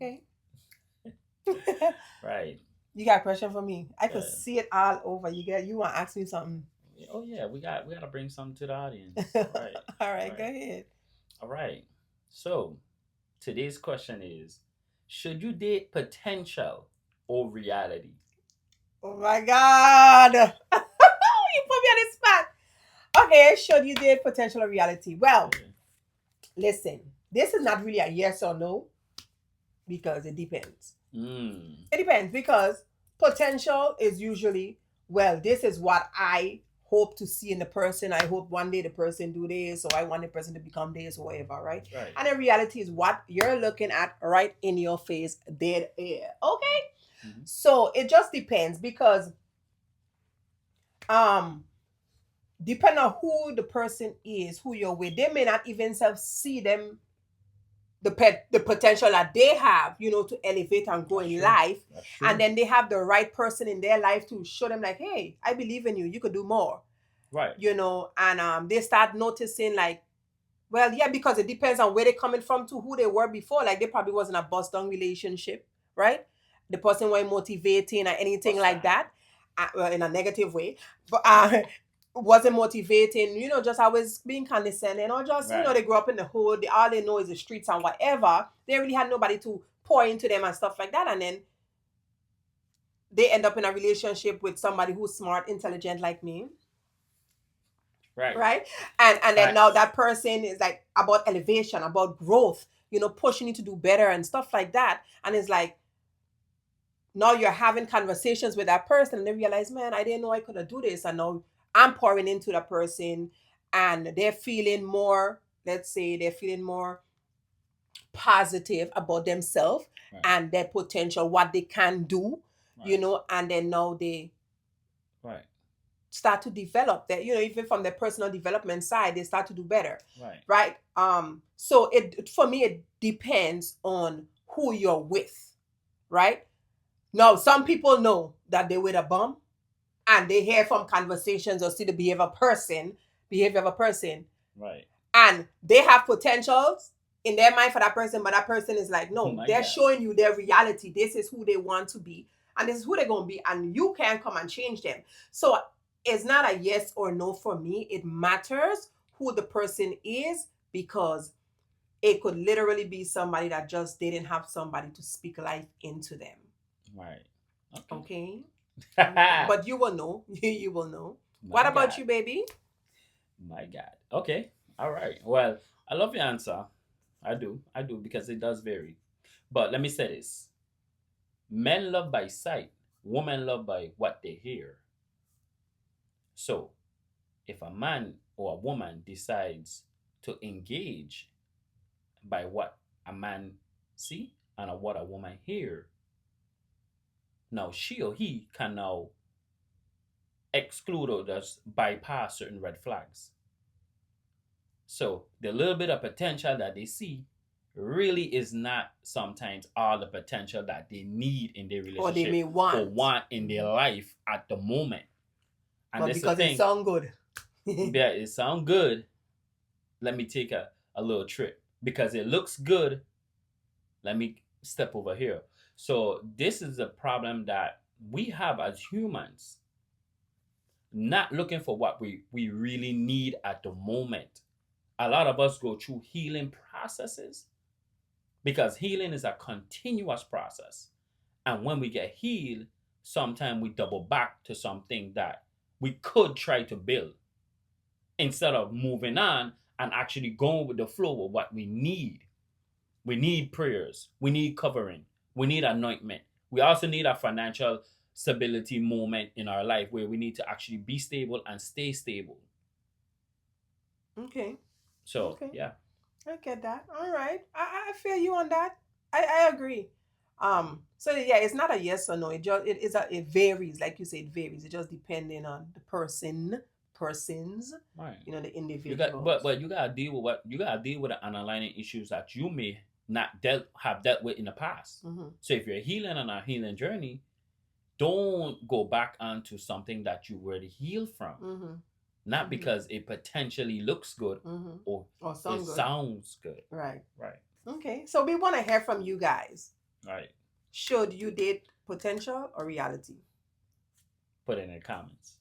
Okay. Right. You got a question for me? I could Yeah. see it all over. You want to ask me something? Oh yeah, we got to bring something to the audience. All Right. right, go Right. ahead. All right. So today's question is: should you date potential or reality? Oh my God. You put me on the spot. Okay, should you date potential or reality? Well, Yeah. listen, this is not really a yes or no because it depends. Mm. It depends because potential is usually, well, this is what I hope to see in the person. I hope one day the person do this, or I want the person to become this, or whatever, right? Right. And the reality is what you're looking at right in your face, dead air. Okay? Hmm. So it just depends because um depending on who the person is, who you're with, they may not even self see them the potential that they have, to elevate and grow That's in true. life. That's And true. then they have the right person in their life to show them like, hey, I believe in you. You could do more, Right. and they start noticing like, well, yeah, because it depends on where they're coming from to who they were before. Like they probably wasn't a bust down relationship, right? The person weren't motivating or anything What's like that? that, well, in a negative way, but wasn't motivating. Just always being condescending, or just Right. they grew up in the hood. All they know is the streets and whatever. They really had nobody to pour into them and stuff like that, and then they end up in a relationship with somebody who's smart, intelligent like me, Right. right? And then now Facts. that person is like about elevation, about growth, pushing you to do better and stuff like that. And it's like now you're having conversations with that person and they realize, man, I didn't know I could have do this. And now I'm pouring into that person and they're feeling more, let's say they're feeling more positive about themselves Right. and their potential, what they can do, Right. and then now they Right. start to develop that, even from the personal development side, they start to do better, Right. right? So it for me it depends on who you're with, right? Now some people know that they with a bum and they hear from conversations or see the behavior of a person, Right. and they have potentials in their mind for that person, but that person is like, Oh no, my they're God. showing you their reality. This is who they want to be, and this is who they're going to be, and you can't come and change them. So it's not a yes or no for me. It matters who the person is because it could literally be somebody that just didn't have somebody to speak life into them. Right. Okay. Okay. Okay. But you will know. You will know. My What about God. you, baby? My God. Okay. All right. Well, I love your answer. I do. I do because it does vary. But let me say this: men love by sight, women love by what they hear. So, if a man or a woman decides to engage by what a man see and what a woman hear, now she or he can now exclude or just bypass certain red flags. So the little bit of potential that they see really is not sometimes all the potential that they need in their Or they may relationship or want. want in their life at the moment. And But that's the because it thing. sounds good. Yeah, it sounds good. Let me take a little trip. Because it looks good, let me step over here. So this is a problem that we have as humans, not looking for what we really need at the moment. A lot of us go through healing processes because healing is a continuous process. And when we get healed, sometimes we double back to something that we could try to build instead of moving on and actually going with the flow of what we need. We need prayers, we need covering, we need anointment. We also need a financial stability moment in our life where we need to actually be stable and stay stable. Okay. So, Okay. yeah. I get that. All right. I feel you on that. I agree. So yeah, it's not a yes or no. It varies. Like you said, it varies. It just depending on the persons, Right. the You got but individuals. but you gotta deal with the underlying issues that you may not have dealt with in the past. Mm-hmm. So if you're healing on a healing journey, don't go back onto something that you already healed from. Mm-hmm. Not Mm-hmm. because it potentially looks good Mm-hmm. or Or it sound good. sounds good. Right. Right. Okay. So we want to hear from you guys. Right. Should you date potential or reality? Put it in the comments.